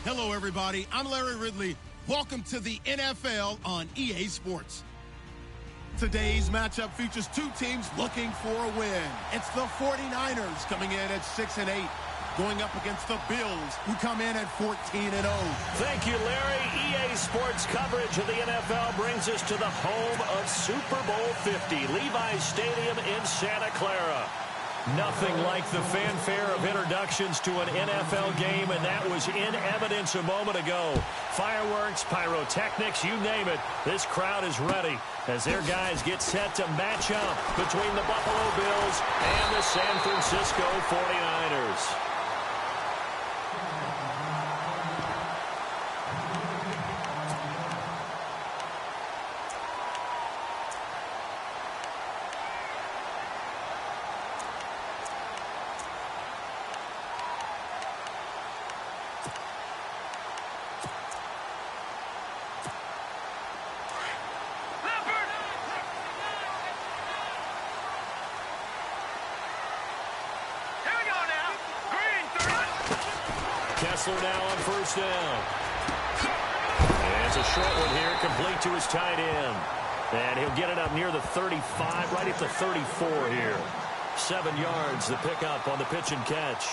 Hello, everybody. I'm Larry Ridley. Welcome to the NFL on EA Sports. Today's matchup features two teams looking for a win. It's the 49ers coming in at 6-8, going up against the Bills, who come in at 14-0. Thank you, Larry. EA Sports coverage of the NFL brings us to the home of Super Bowl 50, Levi's Stadium in Santa Clara. Nothing like the fanfare of introductions to an NFL game, and that was in evidence a moment ago. Fireworks, pyrotechnics, you name it. This crowd is ready as their guys get set to match up between the Buffalo Bills and the San Francisco 49ers. Kessler now on first down. And it's a short one here, complete to his tight end. And he'll get it up near the 35, right at the 34 here. 7 yards, the pickup on the pitch and catch.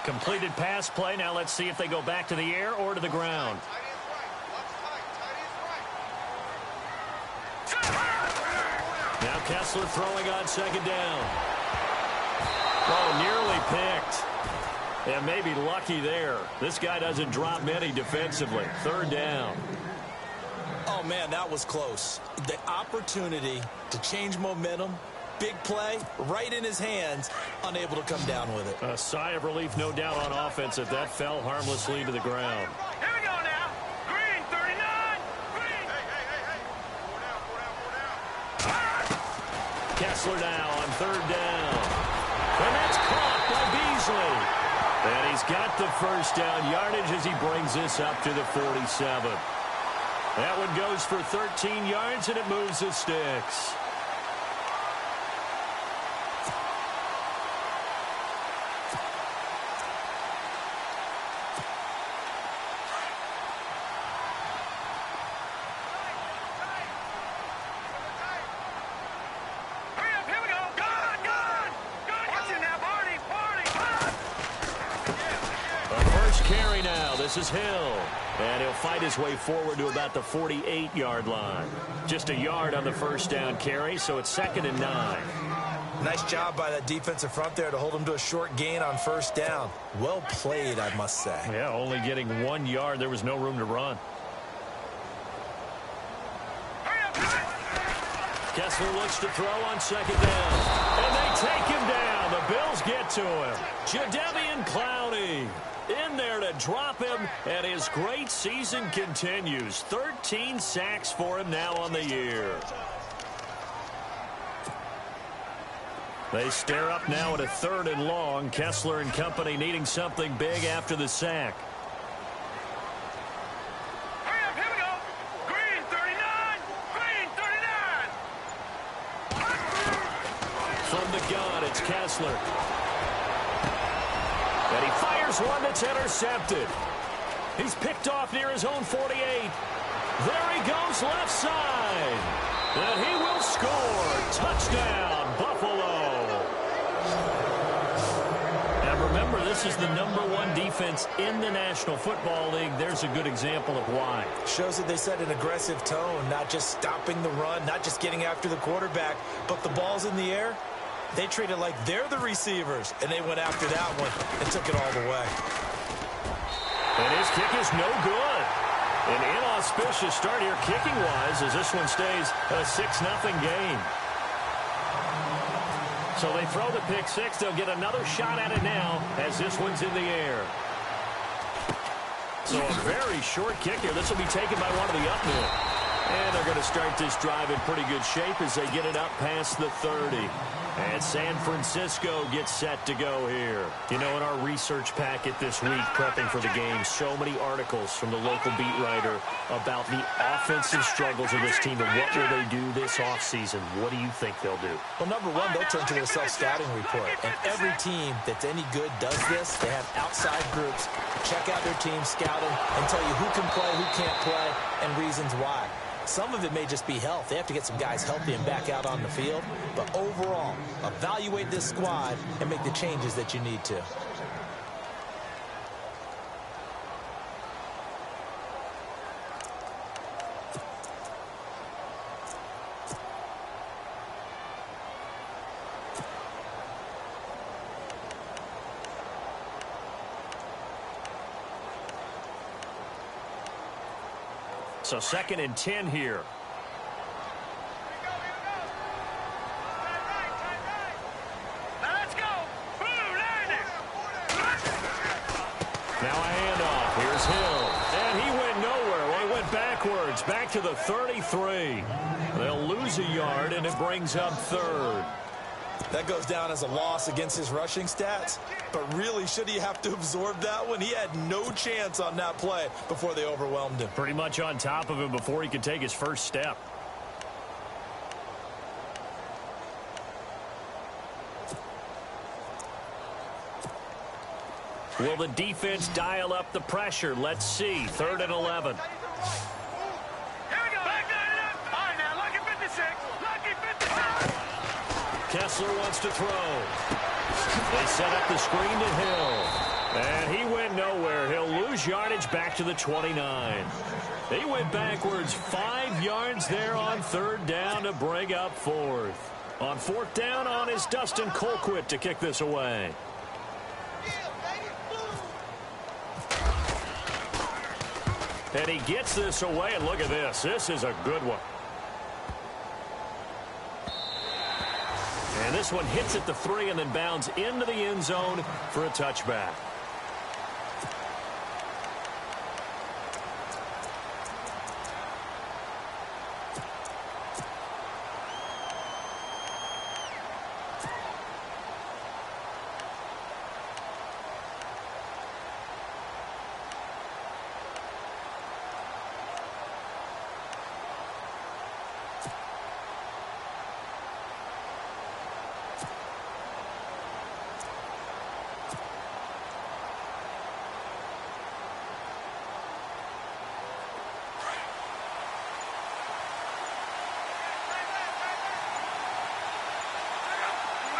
Completed pass play. Now let's see if they go back to the air or to the ground. Now Kessler throwing on second down. Oh, nearly picked. And maybe lucky there. This guy doesn't drop many defensively. Third down. Oh, man, that was close. The opportunity to change momentum. Big play, right in his hands, unable to come down with it. A sigh of relief, no doubt, on offense if that fell harmlessly to the ground. Here we go now. Green, 39. Green. Hey. Four down. Kessler now on third down. And that's caught by Beasley. And he's got the first down yardage as he brings this up to the 47. That one goes for 13 yards, and it moves the sticks. This is Hill, and he'll fight his way forward to about the 48-yard line. Just a yard on the first down carry, so it's 2nd and 9. Nice job by that defensive front there to hold him to a short gain on first down. Well played, I must say. Yeah, only getting 1 yard. There was no room to run. Kessler looks to throw on second down, and they take him down. The Bills get to him. Jadeveon Clowney in there to drop him, and his great season continues. 13 sacks for him now on the year. They stare up now at a 3rd and long. Kessler and company needing something big after the sack. Hurry up, here we go. Green, 39. Green, 39. From the gun, it's Kessler. And he fires one that's intercepted. He's picked off near his own 48. There he goes left side. And he will score. Touchdown, Buffalo. And remember, this is the #1 defense in the National Football League. There's a good example of why. Shows that they set an aggressive tone, not just stopping the run, not just getting after the quarterback, but the ball's in the air. They treat it like they're the receivers, and they went after that one and took it all the way. And his kick is no good. An inauspicious start here kicking-wise as this one stays a 6-0 game. So they throw the pick six. They'll get another shot at it now as this one's in the air. So a very short kick here. This will be taken by one of the up men. And they're going to start this drive in pretty good shape as they get it up past the 30. And San Francisco gets set to go here. You know, in our research packet this week, prepping for the game, so many articles from the local beat writer about the offensive struggles of this team and what will they do this offseason. What do you think they'll do? Well, number one, they'll turn to their self-scouting report. And every team that's any good does this. They have outside groups check out their team, scout them, and tell you who can play, who can't play, and reasons why. Some of it may just be health. They have to get some guys healthy and back out on the field. But overall, evaluate this squad and make the changes that you need to. So 2nd and 10 here. Let's go. Now a handoff. Here's Hill. And he went nowhere. Well, he went backwards. Back to the 33. They'll lose a yard, and it brings up 3rd. That goes down as a loss against his rushing stats. But really, should he have to absorb that one? He had no chance on that play before they overwhelmed him. Pretty much on top of him before he could take his first step. Will the defense dial up the pressure? Let's see. 3rd and 11. Here we go. Back up. All right, now, lucky 56. Lucky 56. Kessler wants to throw. They set up the screen to Hill. And he went nowhere. He'll lose yardage back to the 29. He went backwards 5 yards there on 3rd down to bring up 4th. On 4th down on is Dustin Colquitt to kick this away. And he gets this away, and look at this. This is a good one. And this one hits at the 3 and then bounds into the end zone for a touchback.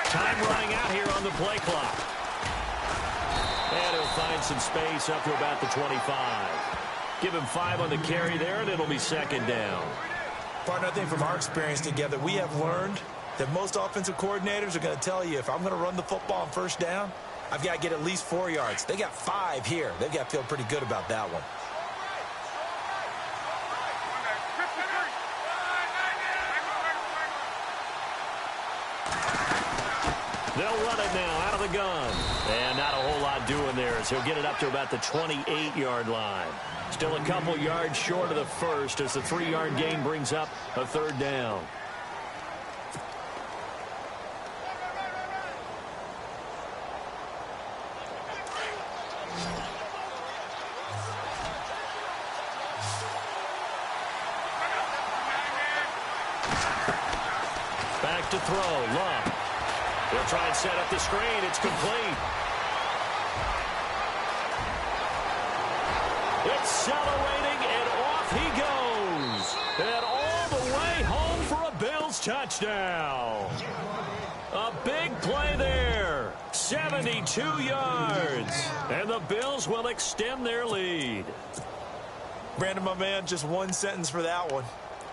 Time running out here on the play clock. And he'll find some space up to about the 25. Give him 5 on the carry there, and it'll be 2nd down. Partner, I think from our experience together, we have learned that most offensive coordinators are going to tell you, if I'm going to run the football on 1st down, I've got to get at least 4 yards. They got 5 here. They've got to feel pretty good about that one. They'll run it now out of the gun. And not a whole lot doing there as he'll get it up to about the 28-yard line. Still a couple yards short of the 1st as the 3-yard gain brings up a 3rd down. Back to throw. Love. He'll try and set up the screen. It's complete. Accelerating, and off he goes. And all the way home for a Bills touchdown. A big play there. 72 yards. And the Bills will extend their lead. Brandon, my man, just one sentence for that one.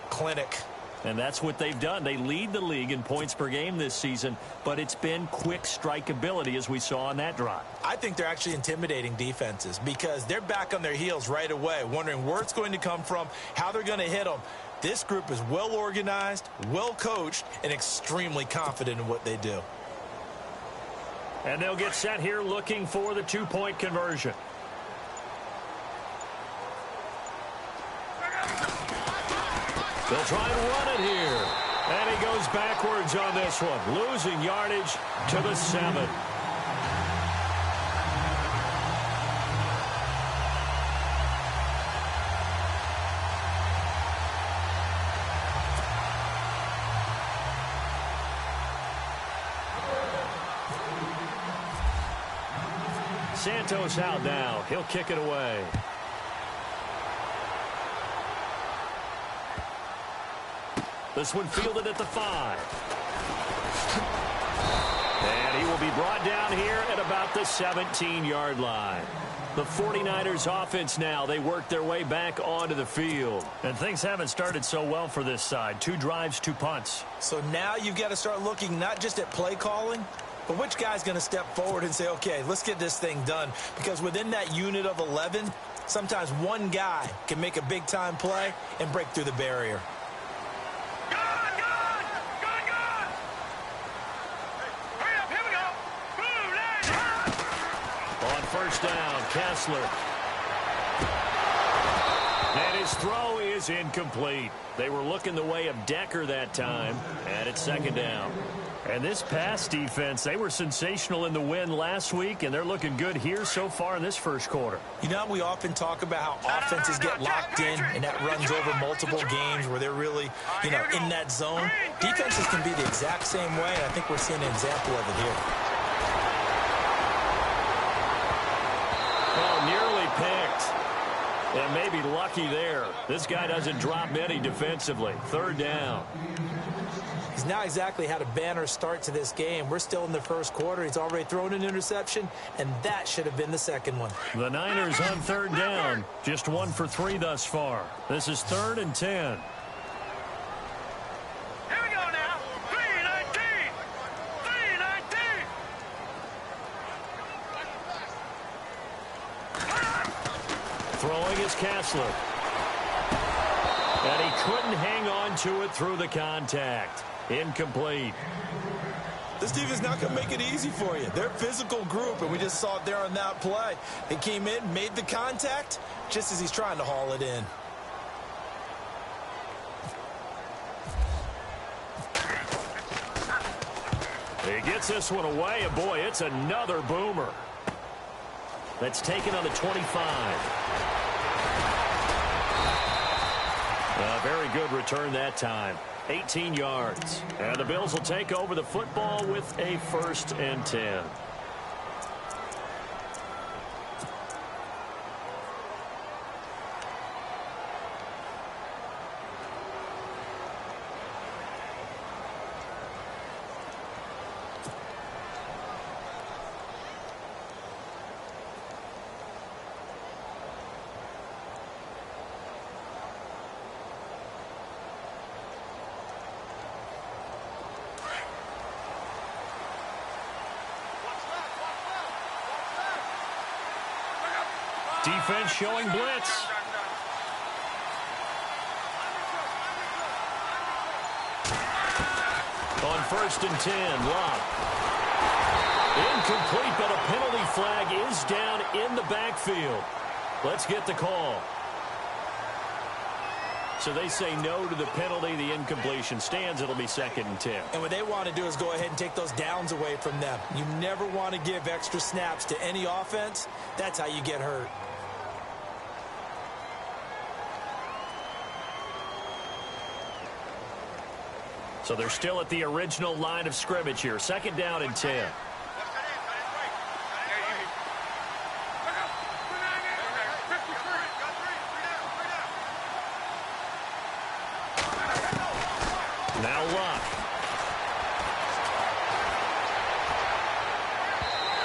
Clinic. And that's what they've done. They lead the league in points per game this season, but it's been quick strikeability as we saw on that drive. I think they're actually intimidating defenses because they're back on their heels right away, wondering where it's going to come from, how they're going to hit them. This group is well organized, well coached, and extremely confident in what they do. And they'll get set here looking for the 2-point conversion. They'll try and run it here. And he goes backwards on this one, losing yardage to the 7. Santos out now. He'll kick it away. This one fielded at the 5. And he will be brought down here at about the 17-yard line. The 49ers offense now, they work their way back onto the field. And things haven't started so well for this side. 2 drives, 2 punts. So now you've got to start looking not just at play calling, but which guy's going to step forward and say, okay, let's get this thing done. Because within that unit of 11, sometimes one guy can make a big-time play and break through the barrier. First down, Kessler. And his throw is incomplete. They were looking the way of Decker that time, and it's second down. And this pass defense, they were sensational in the win last week, and they're looking good here so far in this first quarter. You know, we often talk about how offenses get locked in, and that runs over multiple games where they're really, in that zone. Defenses can be the exact same way, and I think we're seeing an example of it here. Oh, nearly picked. And maybe lucky there. This guy doesn't drop many defensively. Third down. He's not exactly had a banner start to this game. We're still in the first quarter. He's already thrown an interception, and that should have been the second one. The Niners on third down. Just 1 for 3 thus far. This is 3rd and 10. Here we go now. 3-19. 3-19. Throwing is Kessler. And he couldn't hang on to it through the contact. Incomplete. This defense is not going to make it easy for you. They're a physical group, and we just saw it there on that play. They came in, made the contact, just as he's trying to haul it in. He gets this one away, and boy, it's another boomer. That's taken on the 25. A very good return that time. 18 yards. And the Bills will take over the football with a 1st and 10. Defense showing blitz. On 1st and 10, Locke. Incomplete, but a penalty flag is down in the backfield. Let's get the call. So they say no to the penalty. The incompletion stands. It'll be 2nd and 10. And what they want to do is go ahead and take those downs away from them. You never want to give extra snaps to any offense. That's how you get hurt. So they're still at the original line of scrimmage here. 2nd down and 10. Now Luck.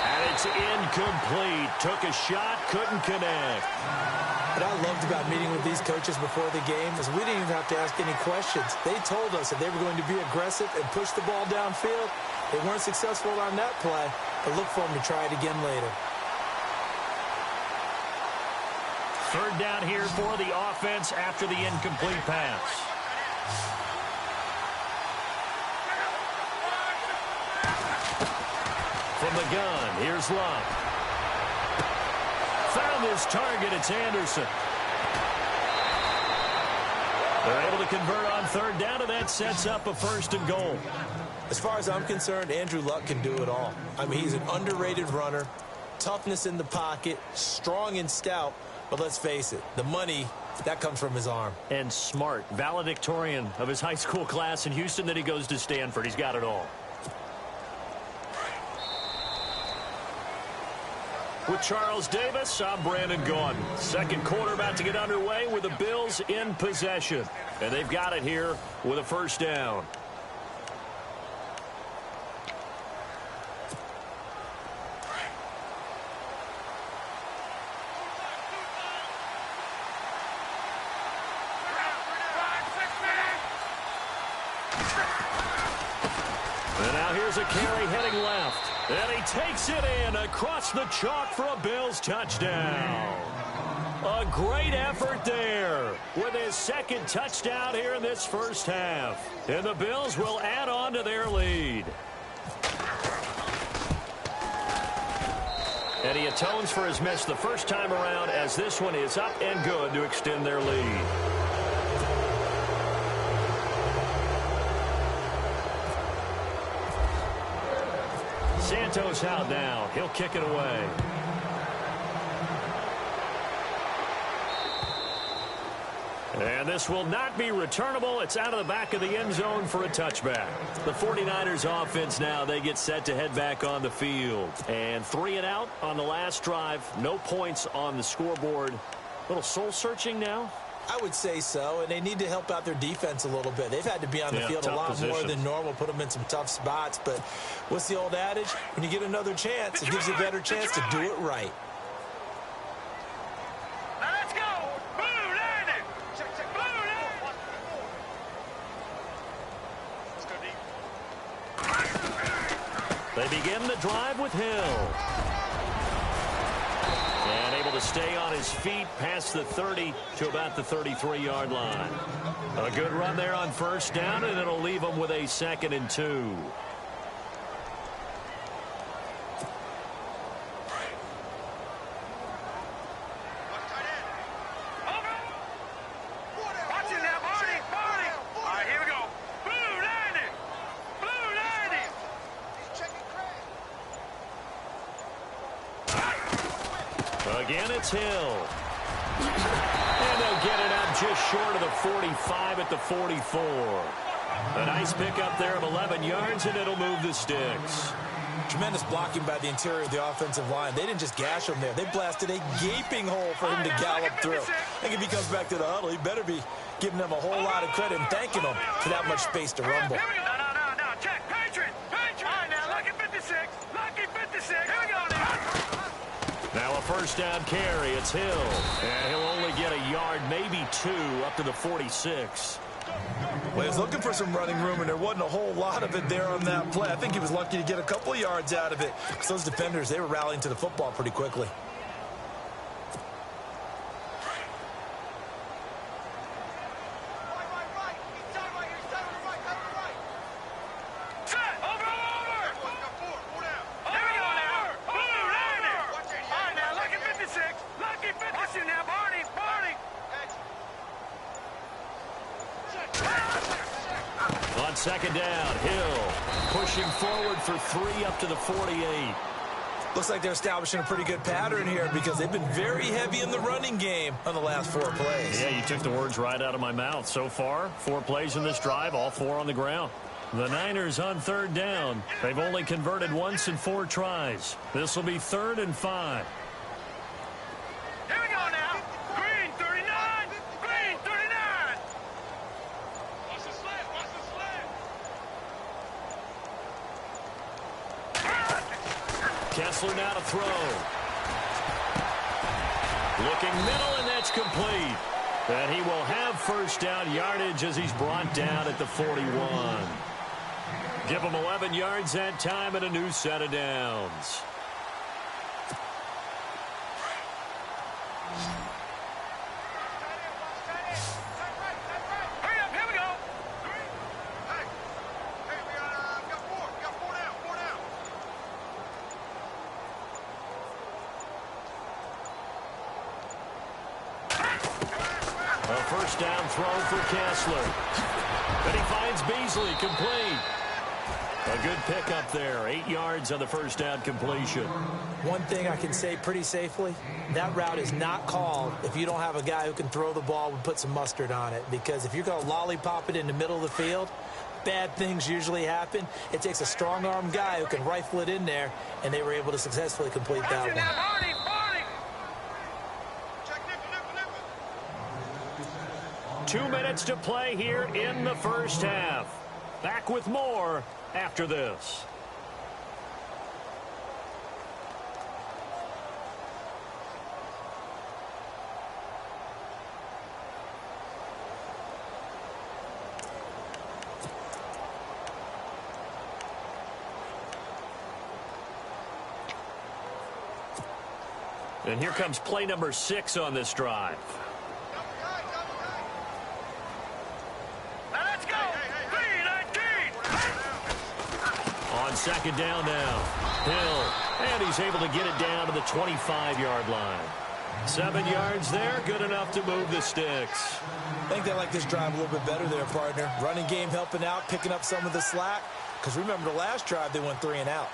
And it's incomplete. Took a shot, couldn't connect. What I loved about meeting with these coaches before the game is we didn't even have to ask any questions. They told us that they were going to be aggressive and push the ball downfield. They weren't successful on that play, but look for them to try it again later. 3rd down here for the offense after the incomplete pass. From the gun, here's Luck. Found his target, it's Anderson. They're able to convert on third down, and that sets up a 1st and goal. As far as I'm concerned, Andrew Luck can do it all. I mean, he's an underrated runner, toughness in the pocket, strong and stout, but let's face it, the money, that comes from his arm. And smart, valedictorian of his high school class in Houston, then he goes to Stanford. He's got it all. With Charles Davis, I'm Brandon Gaudin. Second quarter about to get underway with the Bills in possession. And they've got it here with a 1st down. And now here's a carry heading left. And he takes it in across the chalk for a Bills touchdown. A great effort there with his 2nd touchdown here in this 1st half. And the Bills will add on to their lead. And he atones for his miss the first time around as this one is up and good to extend their lead. Santos out now. He'll kick it away. And this will not be returnable. It's out of the back of the end zone for a touchback. The 49ers offense now, they get set to head back on the field. And 3 and out on the last drive. No points on the scoreboard. A little soul-searching now. I would say so, and they need to help out their defense a little bit. They've had to be on the field a lot more than normal, put them in some tough spots. But what's the old adage? When you get another chance, it gives you a better chance to do it right. Now let's go. Blue landing. Blue landing. Let's go deep. They begin the drive with Hill. And able to stay on his feet past the 30 to about the 33-yard line. A good run there on 1st down, and it'll leave him with a 2nd and 2. Again, it's Hill. And they'll get it up just short of the 45 at the 44. A nice pickup there of 11 yards, and it'll move the sticks. Tremendous blocking by the interior of the offensive line. They didn't just gash him there. They blasted a gaping hole for him to gallop through. I think if he comes back to the huddle, he better be giving them a whole lot of credit and thanking them for that much space to rumble. No. Check. Patriot. All right, now, lucky 56. Lucky 56. Here we go now. Now a 1st down carry. It's Hill. And he'll only get a yard, maybe 2, up to the 46. Well, he was looking for some running room, and there wasn't a whole lot of it there on that play. I think he was lucky to get a couple of yards out of it, because those defenders, they were rallying to the football pretty quickly. On 2nd down, Hill pushing forward for 3 up to the 48. Looks like they're establishing a pretty good pattern here because they've been very heavy in the running game on the last 4 plays. Yeah, you took the words right out of my mouth. So far, 4 plays in this drive, all 4 on the ground. The Niners on 3rd down. They've only converted once in 4 tries. This will be 3rd and 5. Here we go now. Green 39. Green 39. Watch the slant. Watch the slant. Kessler now to throw. Looking middle, and that's complete. And he will have 1st down yardage as he's brought down at the 41. Give him 11 yards that time and a new set of downs. Hurry up, here we go. Hey, we got 4. We got 4 down. 4 down. A first down throw for Kessler. And he finds Beasley, complete. A good pickup there. 8 yards on the first down completion. One thing I can say pretty safely, that route is not called if you don't have a guy who can throw the ball and put some mustard on it. Because if you're going to lollipop it in the middle of the field, bad things usually happen. It takes a strong-arm guy who can rifle it in there, and they were able to successfully complete that one. 2 minutes to play here in the first half. Back with more after this. And here comes play number 6 on this drive. On second down now, Hill, and he's able to get it down to the 25-yard line. 7 yards there, good enough to move the sticks. I think they like this drive a little bit better there, partner. Running game helping out, picking up some of the slack. Because remember the last drive, they went 3 and out.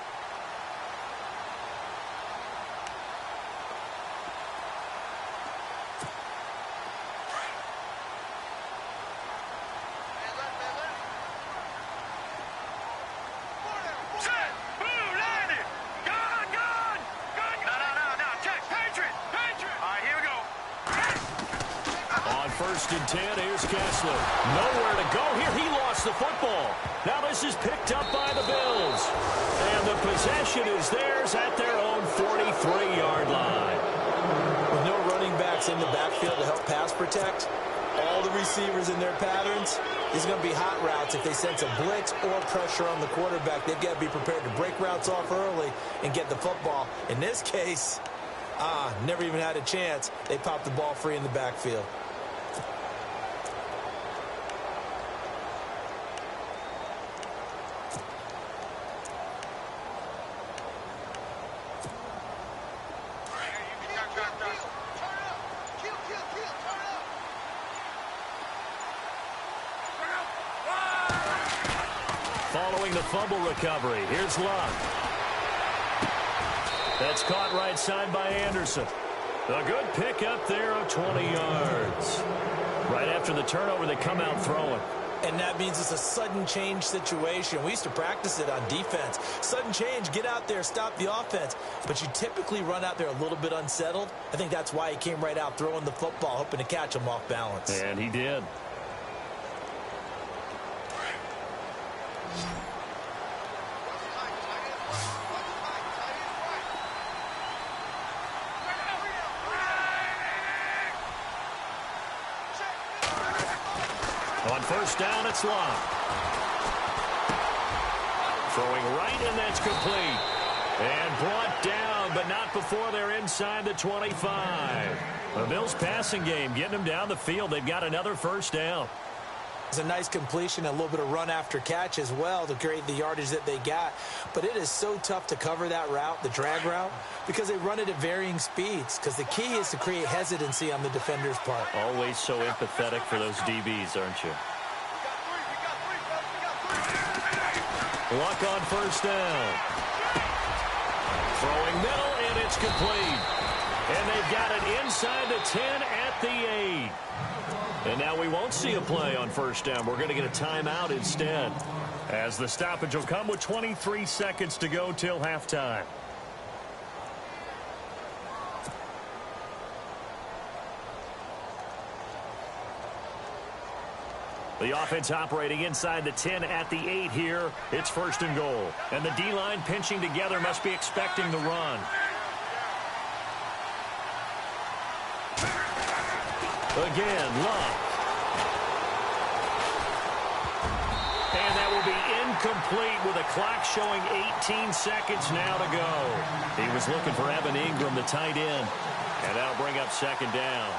First and 10, here's Kessler. Nowhere to go here. He lost the football. Now this is picked up by the Bills. And the possession is theirs at their own 43-yard line. With no running backs in the backfield to help pass protect, all the receivers in their patterns, these are going to be hot routes. If they sense a blitz or pressure on the quarterback, they've got to be prepared to break routes off early and get the football. In this case, never even had a chance. They popped the ball free in the backfield. Following the fumble recovery, here's Luck. That's caught right side by Anderson. A good pickup there of 20 yards. Right after the turnover, they come out throwing. And that means it's a sudden change situation. We used to practice it on defense. Sudden change, get out there, stop the offense. But you typically run out there a little bit unsettled. I think that's why he came right out throwing the football, hoping to catch him off balance. And he did. On first down, it's Locke. Throwing right, and that's complete. And brought down, but not before they're inside the 25. The Bills passing game, getting them down the field. They've got another first down. It's a nice completion, a little bit of run after catch as well to create the yardage that they got. But it is so tough to cover that route, the drag route, because they run it at varying speeds. Because the key is to create hesitancy on the defender's part. Always so empathetic for those DBs, aren't you? Luck on first down. Throwing middle, and it's complete. And they've got it inside the 10 at the 8. And now we won't see a play on first down. We're going to get a timeout instead, as the stoppage will come with 23 seconds to go till halftime. The offense operating inside the 10 at the 8 here. It's first and goal. And the D-line pinching together, must be expecting the run. Again, Luck. And that will be incomplete with a clock showing 18 seconds now to go. He was looking for Evan Ingram, the tight end. And that'll bring up second down.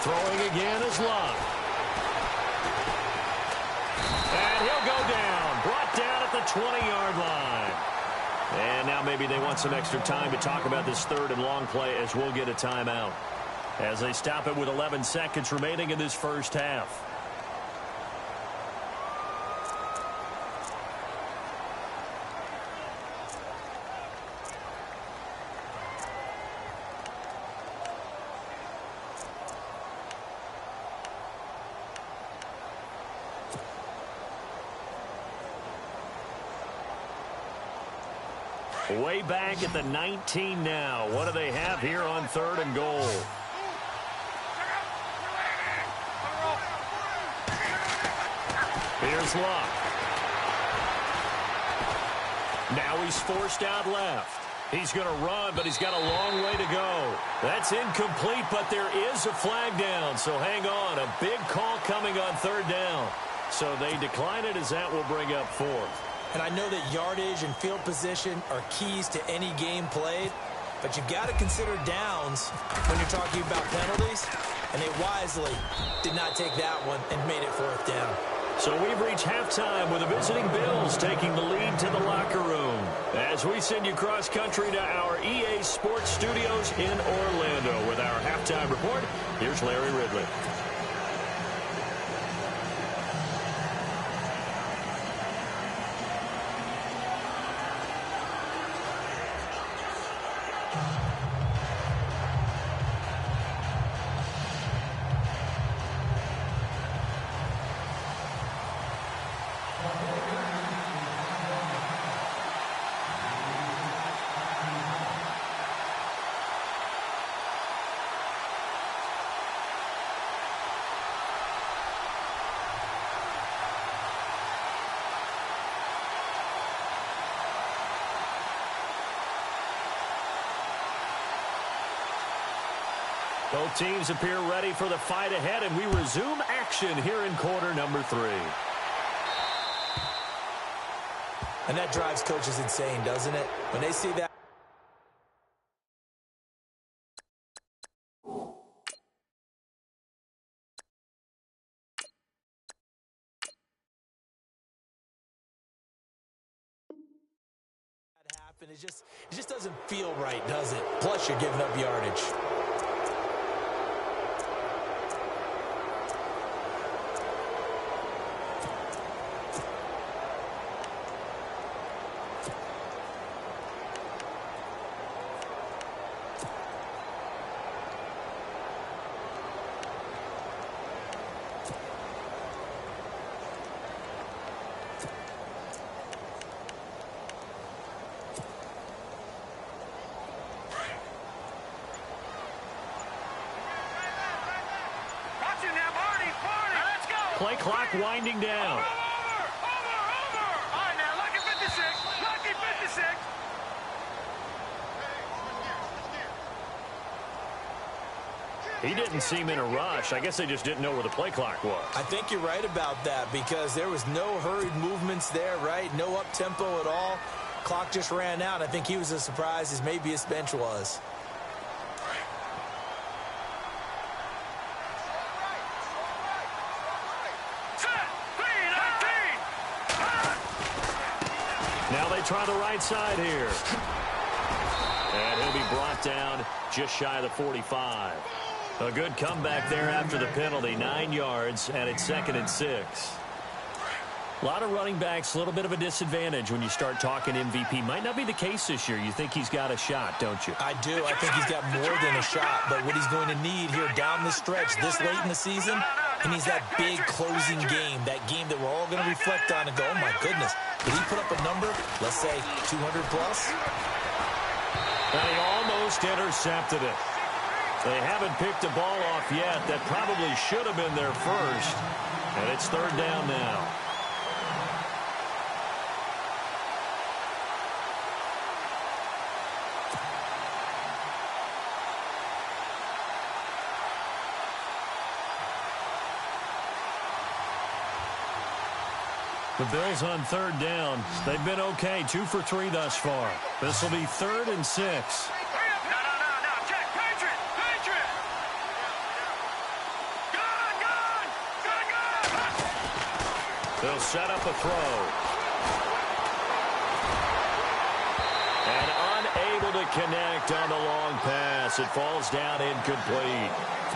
Throwing again is Love. And he'll go down. Brought down at the 20-yard line. And now maybe they want some extra time to talk about this third and long play as we'll get a timeout. As they stop it with 11 seconds remaining in this first half. Way back at the 19 now. What do they have here on third and goal? Here's Luck. Now he's forced out left. He's going to run, but he's got a long way to go. That's incomplete, but there is a flag down, so hang on. A big call coming on third down. So they decline it as that will bring up fourth. And I know that yardage and field position are keys to any game played, but you've got to consider downs when you're talking about penalties, and they wisely did not take that one and made it fourth down. So we've reached halftime with the visiting Bills taking the lead to the locker room. As we send you cross-country to our EA Sports Studios in Orlando with our halftime report, here's Larry Ridley. Both teams appear ready for the fight ahead, and we resume action here in quarter number 3. And that drives coaches insane, doesn't it? When they see that. It just doesn't feel right, does it? Plus, you're giving up yardage. Play clock winding down. Over! All right, now, lucky 56. Lucky 56. He didn't seem in a rush. I guess they just didn't know where the play clock was. I think you're right about that because there was no hurried movements there, right? No up-tempo at all. Clock just ran out. I think he was as surprised as maybe his bench was. Now they try the right side here. And he'll be brought down just shy of the 45. A good comeback there after the penalty. 9 yards, and it's 2nd and 6. A lot of running backs, a little bit of a disadvantage when you start talking MVP. Might not be the case this year. You think he's got a shot, don't you? I do. I think he's got more than a shot. But what he's going to need here down the stretch this late in the season, he needs that big closing game, that game that we're all going to reflect on and go, oh, my goodness. Did he put up a number, let's say 200 plus? And he almost intercepted it. They haven't picked a ball off yet. That probably should have been their first. And it's 3rd down now. The Bills on 3rd down. They've been okay. 2 for 3 thus far. This will be 3rd and 6. They'll set up a throw. And unable to connect on the long pass. It falls down incomplete.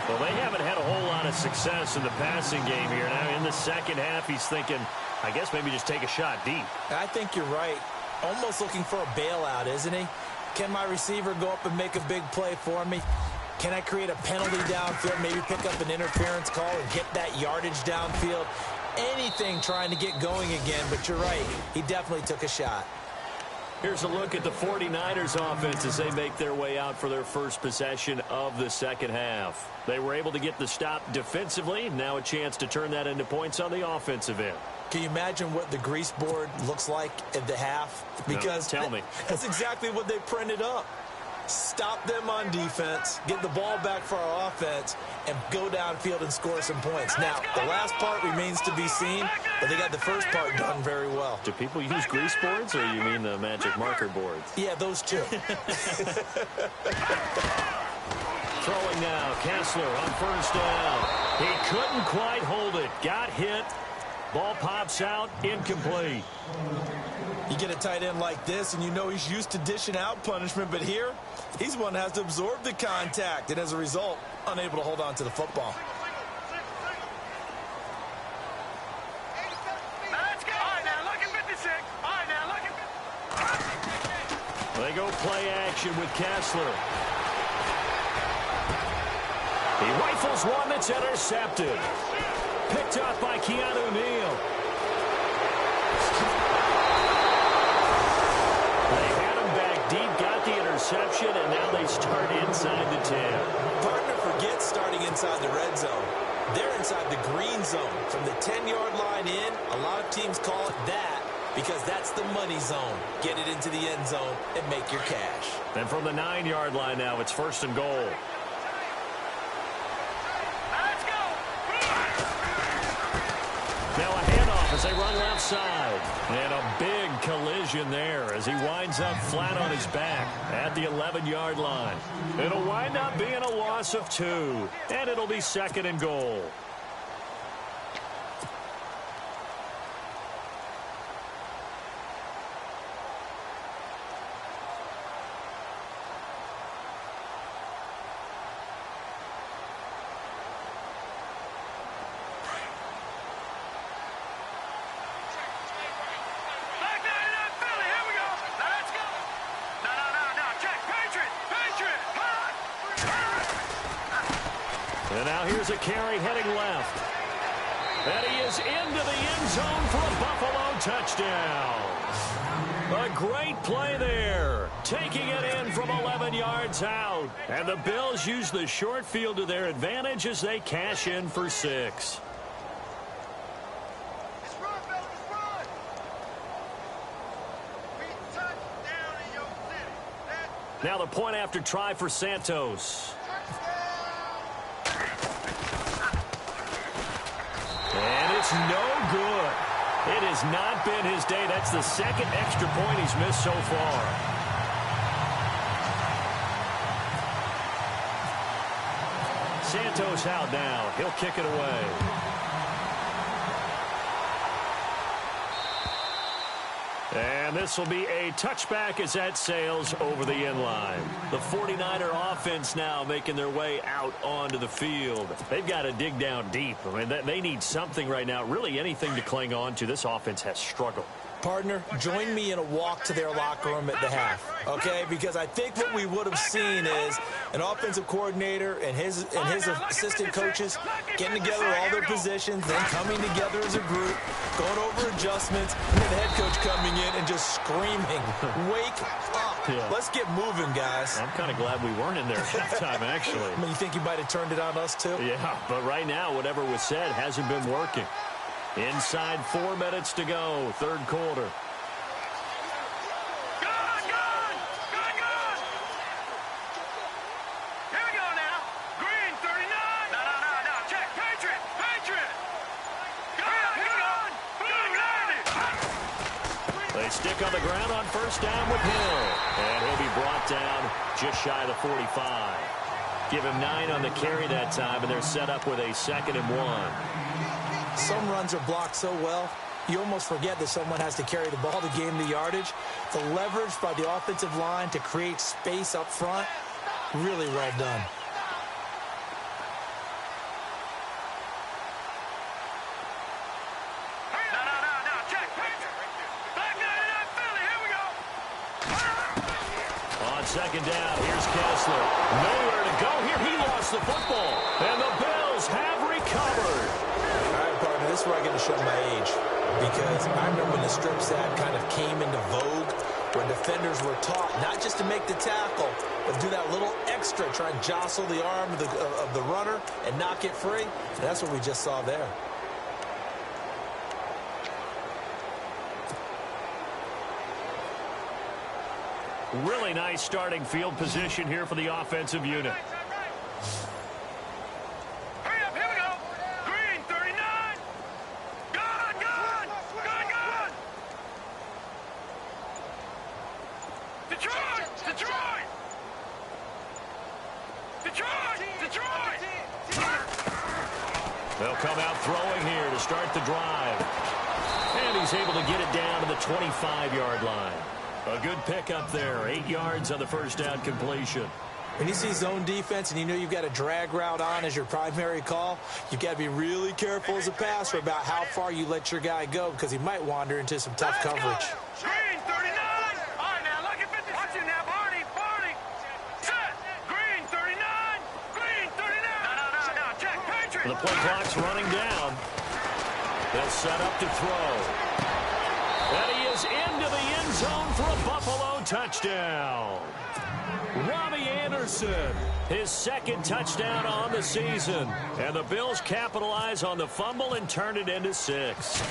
Well, they haven't had a whole lot of success in the passing game here. Now, in the second half, he's thinking, I guess maybe just take a shot deep. I think you're right. Almost looking for a bailout, isn't he? Can my receiver go up and make a big play for me? Can I create a penalty downfield, maybe pick up an interference call and get that yardage downfield? Anything trying to get going again, but you're right. He definitely took a shot. Here's a look at the 49ers offense as they make their way out for their first possession of the second half. They were able to get the stop defensively. Now a chance to turn that into points on the offensive end. Can you imagine what the grease board looks like at the half? Because no, tell me. That's exactly what they printed up. Stop them on defense, get the ball back for our offense, and go downfield and score some points. Now, the last part remains to be seen, but they got the first part done very well. Do people use grease boards, or you mean the magic marker boards? Yeah, those two. Throwing now, Kessler on first down. He couldn't quite hold it. Got hit. Ball pops out, incomplete. You get a tight end like this, and you know he's used to dishing out punishment, but here, he's one that has to absorb the contact, and as a result, unable to hold on to the football. Let's go. All right, now, look at 56. All right, now, look at... They go play action with Kessler. He rifles one that's intercepted. Picked up by Keanu Neal. They had him back deep, got the interception, and now they start inside the 10. Partner forgets starting inside the red zone. They're inside the green zone. From the 10-yard line in, a lot of teams call it that because that's the money zone. Get it into the end zone and make your cash. And from the 9-yard line now, it's first and goal. Now a handoff as they run left side. And a big collision there as he winds up flat on his back at the 11-yard line. It'll wind up being a loss of 2. And it'll be second and goal. And now here's a carry heading left. And he is into the end zone for a Buffalo touchdown. A great play there. Taking it in from 11 yards out. And the Bills use the short field to their advantage as they cash in for 6. Now the point after try for Santos. And it's no good. It has not been his day. That's the second extra point he's missed so far. Santos out now. He'll kick it away. And this will be a touchback as that sails over the end line. The 49er offense now making their way out onto the field. They've got to dig down deep. I mean, they need something right now, really anything to cling on to. This offense has struggled. Partner, join me in a walk to their locker room at the half, okay? Because I think what we would have seen is an offensive coordinator and his assistant coaches getting together all their positions, then coming together as a group, going over adjustments, and then the head coach coming in and just screaming, wake up. Yeah. Let's get moving, guys. I'm kind of glad we weren't in there at halftime, actually. I mean, you think he might have turned it on us, too? Yeah, but right now, whatever was said hasn't been working. Inside 4 minutes to go, third quarter. Good! Here we go now. Green, 39. No. Check. Patriot. Good. Blue, 90. They stick on the ground on first down with Hill. And he'll be brought down just shy of the 45. Give him 9 on the carry that time, and they're set up with a 2nd and 1. Some runs are blocked so well, you almost forget that someone has to carry the ball to gain the yardage. The leverage by the offensive line to create space up front, really well done. Second down, here's Kessler. Nowhere to go here. He lost the football. And the Bills have recovered. All right, partner, this is where I get to show my age. Because I remember when the strip sack kind of came into vogue, where defenders were taught not just to make the tackle, but do that little extra, try and jostle the arm of the runner and knock it free. And that's what we just saw there. Really nice starting field position here for the offensive unit. Hurry up, here we go. Green, 39. Gone. Detroit. They'll come out throwing here to start the drive. And he's able to get it down to the 25-yard line. A good pickup there. 8 yards on the first down completion. When you see zone defense and you know you've got a drag route on as your primary call, you've got to be really careful as a passer about how far you let your guy go because he might wander into some tough coverage. Green, 39. All right, now, look at 50. Watch it now, Barney. Set. Green, 39. Green, 39. No. Check. Patriot. The play clock's running down. They'll set up to throw. And he is into the end zone for a Buffalo touchdown. Robbie Anderson, his second touchdown on the season. And the Bills capitalize on the fumble and turn it into 6.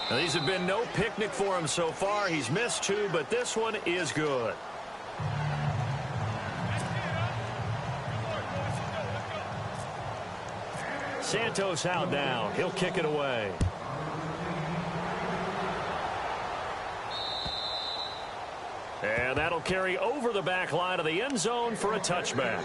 Now, these have been no picnic for him so far. He's missed 2, but this one is good. Santos out now. He'll kick it away. And that'll carry over the back line of the end zone for a touchback.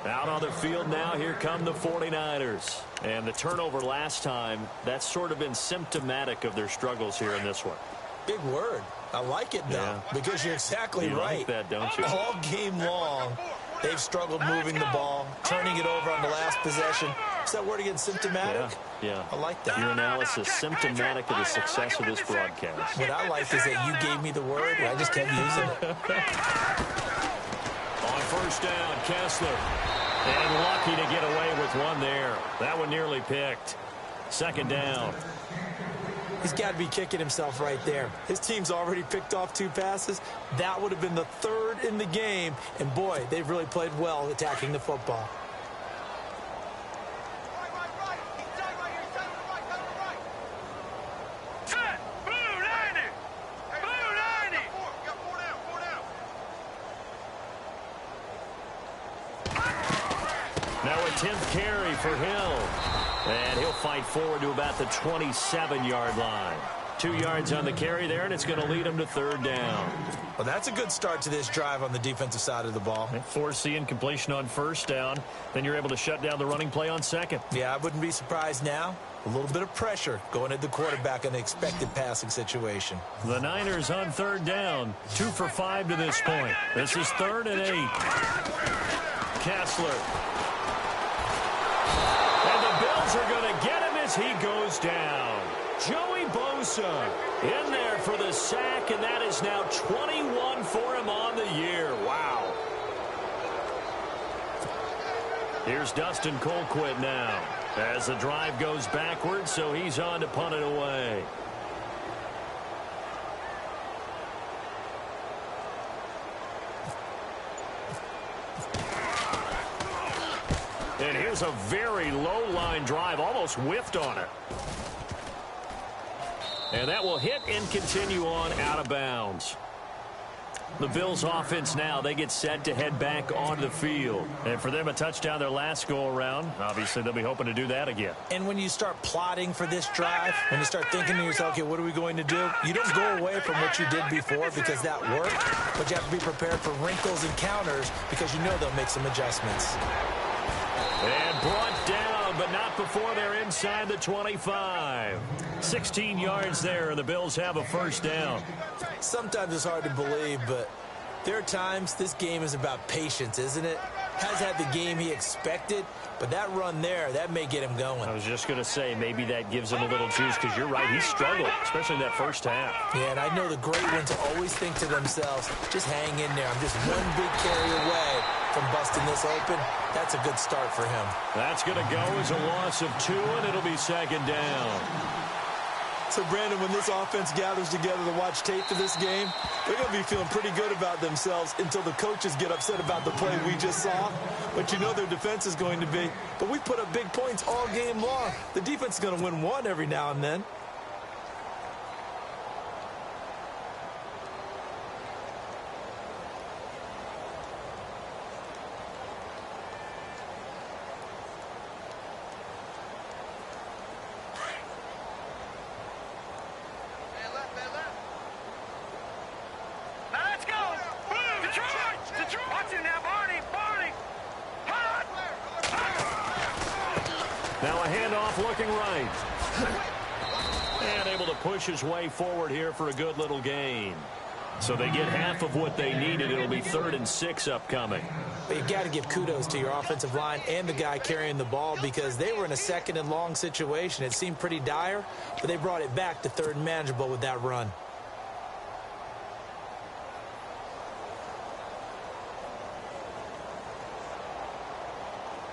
Out on the field now, here come the 49ers. And the turnover last time, that's sort of been symptomatic of their struggles here in this one. Big word. I like it, though, because you're exactly right. You like that, don't you? All game long, they've struggled moving the ball, turning it over on the last possession. Is that word again, symptomatic? Yeah. I like that. Your analysis, symptomatic of the success of this broadcast. What I like is that you gave me the word, and I just kept using it. On first down, Kessler. And lucky to get away with one there. That one nearly picked. Second down. He's got to be kicking himself right there. His team's already picked off 2 passes. That would have been the 3rd in the game. And, boy, they've really played well attacking the football. Set. Blue 90. Blue 90. Now a 10th carry for Hill. And he'll fight forward to about the 27-yard line. 2 yards on the carry there, and it's going to lead him to 3rd down. Well, that's a good start to this drive on the defensive side of the ball. They force the incompletion on first down. Then you're able to shut down the running play on second. Yeah, I wouldn't be surprised now. A little bit of pressure going at the quarterback in the expected passing situation. The Niners on 3rd down. 2 for 5 to this point. This is 3rd and 8. Kessler. And the Bills are going to get him as he goes down. Joey Bosa in there for the sack, and that is now 21 for him on the year. Wow. Here's Dustin Colquitt now as the drive goes backwards, so he's on to punt it away. And here's a very low-line drive, almost whiffed on it. And that will hit and continue on out of bounds. The Bills offense now, they get set to head back onto the field. And for them, a touchdown their last go-around. Obviously, they'll be hoping to do that again. And when you start plotting for this drive, when you start thinking to yourself, okay, what are we going to do? You don't go away from what you did before because that worked, but you have to be prepared for wrinkles and counters because you know they'll make some adjustments. And brought down down, but not before they're inside the 25. 16 yards there, and the Bills have a first down. Sometimes it's hard to believe, but there are times this game is about patience, isn't it? Has had the game he expected, but that run there, that may get him going. I was just going to say, maybe that gives him a little juice, because you're right, he struggled, especially in that first half. Yeah, and I know the great ones always think to themselves, just hang in there. I'm just one big carry away from busting this open. That's a good start for him. That's going to go as a loss of 2, and it'll be second down. So, Brandon, when this offense gathers together to watch tape for this game, they're going to be feeling pretty good about themselves until the coaches get upset about the play we just saw. But you know their defense is going to be. But we put up big points all game long. The defense is going to win one every now and then. Now a handoff looking right. And able to push his way forward here for a good little gain. So they get half of what they needed. It'll be 3rd and 6 upcoming. But you got to give kudos to your offensive line and the guy carrying the ball, because they were in a 2nd and long situation. It seemed pretty dire, but they brought it back to 3rd and manageable with that run.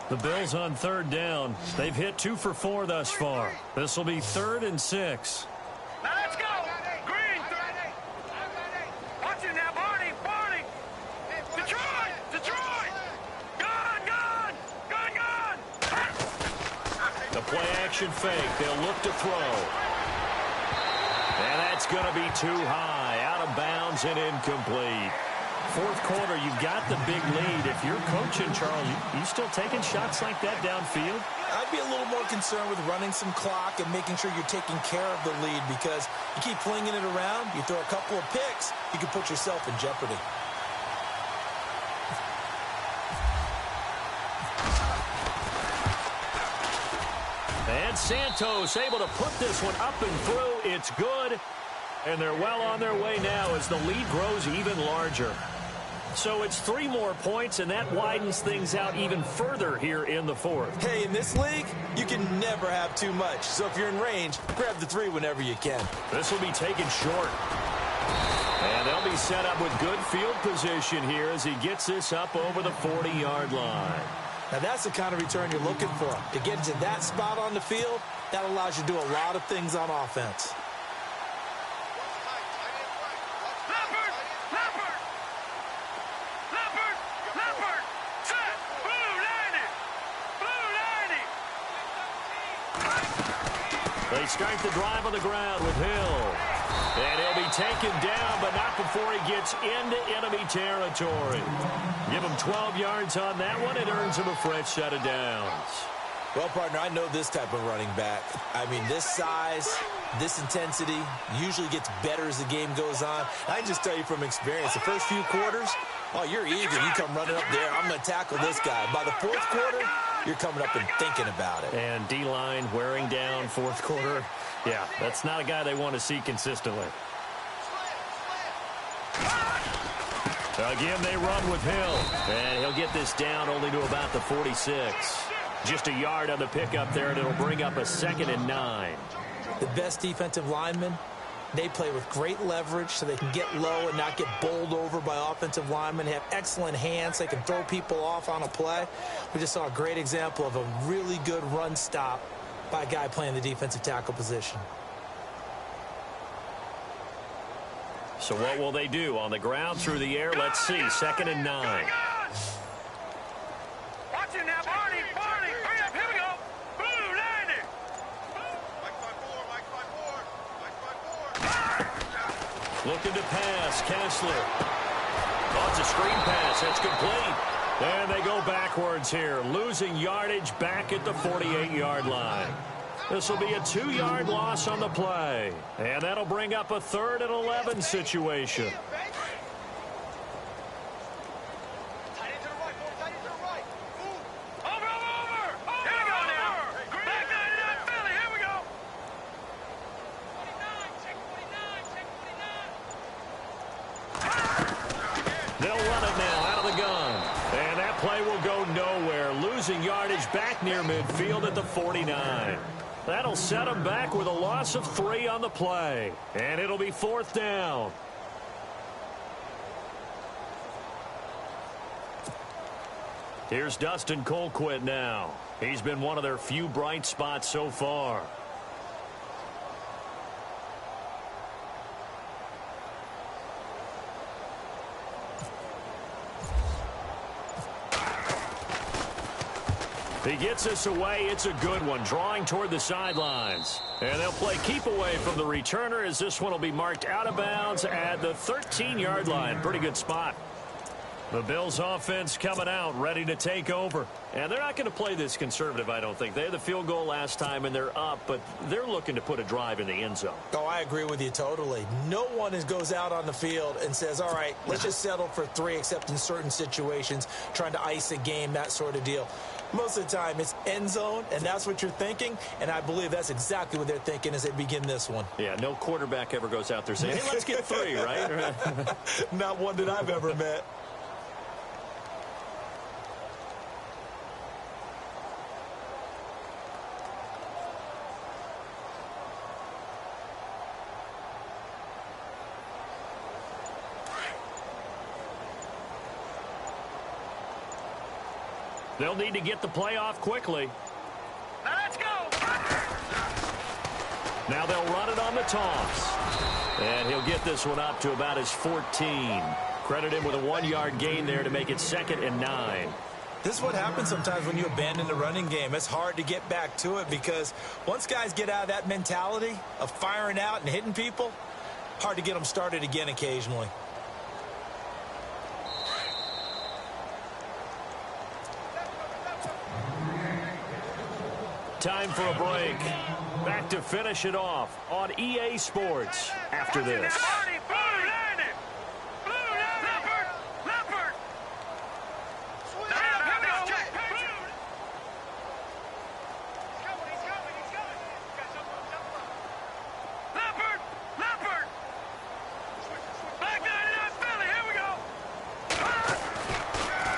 The Bills on 3rd down. They've hit 2 for 4 thus far. This will be 3rd and 6. Now let's go. Green. Watch it now, Barney. Detroit. Gone. The play action fake. They'll look to throw. And that's going to be too high. Out of bounds and incomplete. 4th quarter, you've got the big lead. If you're coaching, Charles, you still taking shots like that downfield? I'd be a little more concerned with running some clock and making sure you're taking care of the lead, because you keep flinging it around, you throw a couple of picks, you can put yourself in jeopardy. And Santos able to put this one up and through. It's good. And they're well on their way now as the lead grows even larger. So it's 3 more points, and that widens things out even further here in the 4th. Hey, in this league, you can never have too much. So if you're in range, grab the 3 whenever you can. This will be taken short. And they'll be set up with good field position here as he gets this up over the 40-yard line. Now, that's the kind of return you're looking for. To get into that spot on the field, that allows you to do a lot of things on offense. They start the drive on the ground with Hill. And he'll be taken down, but not before he gets into enemy territory. Give him 12 yards on that one. It earns him a fresh set of downs. Well, partner, I know this type of running back. I mean, this size, this intensity usually gets better as the game goes on. I can just tell you from experience, the first few quarters, oh, you're eager. You come running up there, I'm going to tackle this guy. By the 4th quarter, you're coming up and thinking about it. And D-line wearing down 4th quarter. Yeah, that's not a guy they want to see consistently. Again, they run with Hill. And he'll get this down only to about the 46. Just a yard on the pickup there, and it'll bring up a 2nd and 9. The best defensive linemen, they play with great leverage so they can get low and not get bowled over by offensive linemen. They have excellent hands. They can throw people off on a play. We just saw a great example of a really good run stop by a guy playing the defensive tackle position. So what will they do? On the ground, through the air, let's see. 2nd and 9. Watch it now, Barney. Hurry up, here we go. Blue, 90. Mike 5-4. Looking to pass, Kessler. Oh, it's a screen pass. It's complete. And they go backwards here, losing yardage back at the 48-yard line. This will be a 2-yard loss on the play. And that'll bring up a 3rd and 11 situation. play will go nowhere. Losing yardage back near midfield at the 49. That'll set them back with a loss of 3 on the play. And it'll be 4th down. Here's Dustin Colquitt now. He's been one of their few bright spots so far. He gets us away. It's a good one, drawing toward the sidelines. And they'll play keep away from the returner as this one will be marked out of bounds at the 13-yard line. Pretty good spot. The Bills offense coming out, ready to take over. And they're not going to play this conservative, I don't think. They had the field goal last time, and they're up, but they're looking to put a drive in the end zone. Oh, I agree with you totally. No one goes out on the field and says, all right, let's just settle for 3, except in certain situations, trying to ice a game, that sort of deal. Most of the time, it's end zone, and that's what you're thinking, and I believe that's exactly what they're thinking as they begin this one. Yeah, no quarterback ever goes out there saying, hey, let's get 3, right? Not one that I've ever met. They'll need to get the play off quickly. Now let's go. Now they'll run it on the toss. And he'll get this one up to about his 14. Credit him with a 1-yard gain there to make it 2nd and 9. This is what happens sometimes when you abandon the running game. It's hard to get back to it because once guys get out of that mentality of firing out and hitting people, hard to get them started again occasionally. Time for a break. Back to finish it off on EA Sports after this.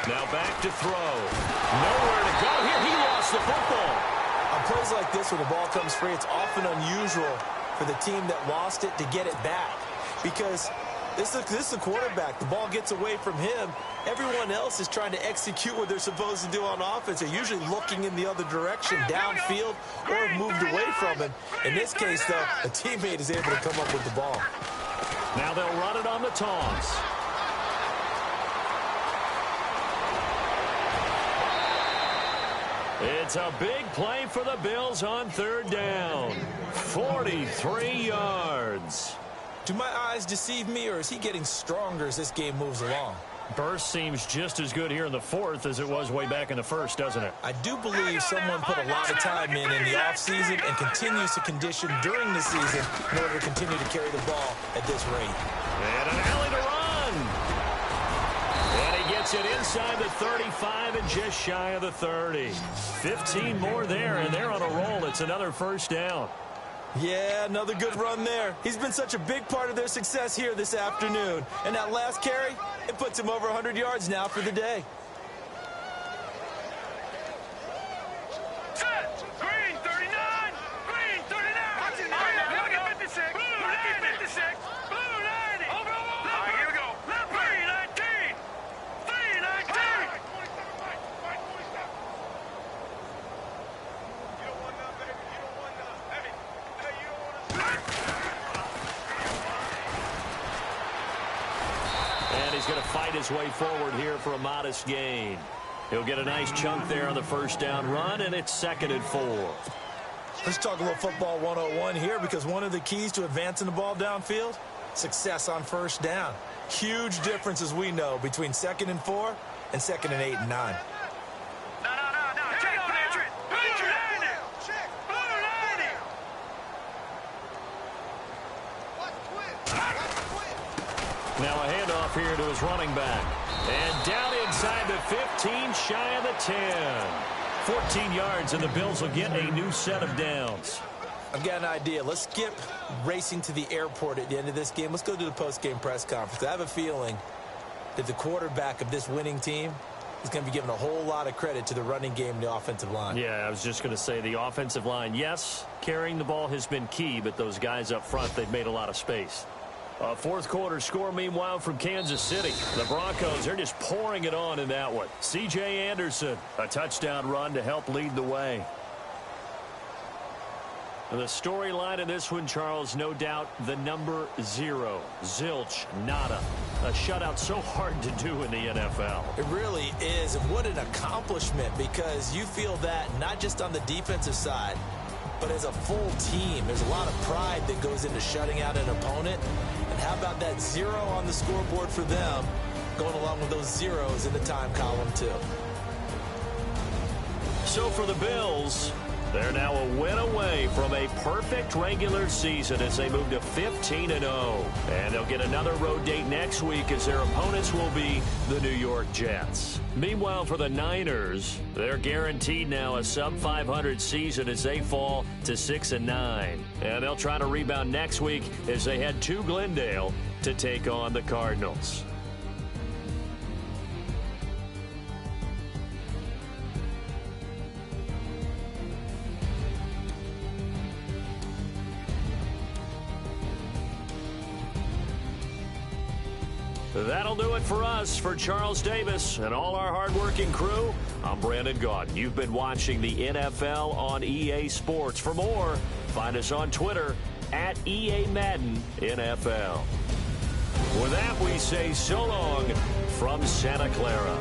Now back to throw. Nowhere to go here. He lost the football. On plays like this where the ball comes free, it's often unusual for the team that lost it to get it back. Because this is the quarterback. The ball gets away from him. Everyone else is trying to execute what they're supposed to do on offense. They're usually looking in the other direction, downfield, or moved away from him. In this case, though, a teammate is able to come up with the ball. Now they'll run it on the toss. It's a big play for the Bills on 3rd down. 43 yards. Do my eyes deceive me, or is he getting stronger as this game moves along? Burst seems just as good here in the 4th as it was way back in the 1st, doesn't it? I do believe someone put a lot of time in the offseason and continues to condition during the season in order to continue to carry the ball at this rate. And an alley to run. And he gets it inside the 35 and just shy of the 30. 15 more there, and they're on a roll. It's another 1st down. Yeah, another good run there. He's been such a big part of their success here this afternoon. And that last carry, it puts him over 100 yards now for the day. Set. Green 39. Green 39. All right, now look at 56. Look at 56. Blue 90. All right, here we go. 319. 319. You don't want none, baby. You don't want none. Hey, you don't want And he's going to fight his way forward here for a modest gain. He'll get a nice chunk there on the 1st down run, and it's 2nd and 4. Let's talk a little football 101 here, because one of the keys to advancing the ball downfield, success on 1st down. Huge difference, as we know, between 2nd and 4 and 2nd and 8 and 9. No. Check on Patrick. Blue 90. Check. Blue 90. Now a handoff here to his running back. And down inside the 15, shy of the 10. 14 yards, and the Bills will get a new set of downs. I've got an idea. Let's skip racing to the airport at the end of this game. Let's go to the post-game press conference. I have a feeling that the quarterback of this winning team is going to be given a whole lot of credit to the running game and the offensive line. Yeah, I was just going to say the offensive line, yes, carrying the ball has been key, but those guys up front, they've made a lot of space. Fourth quarter score, meanwhile, from Kansas City. The Broncos, they're just pouring it on in that one. C.J. Anderson, a touchdown run to help lead the way. The storyline in this one, Charles, no doubt the number 0. Zilch, nada. A shutout so hard to do in the NFL. It really is, and what an accomplishment, because you feel that not just on the defensive side, but as a full team. There's a lot of pride that goes into shutting out an opponent. And how about that 0 on the scoreboard for them, going along with those zeros in the time column, too. So for the Bills, they're now a win away from a perfect regular season as they move to 15-0. And they'll get another road date next week as their opponents will be the New York Jets. Meanwhile, for the Niners, they're guaranteed now a sub-500 season as they fall to 6-9. And they'll try to rebound next week as they head to Glendale to take on the Cardinals. That'll do it for us. For Charles Davis and all our hardworking crew, I'm Brandon Gaudin. You've been watching the NFL on EA Sports. For more, find us on Twitter at EA Madden NFL. With that, we say so long from Santa Clara.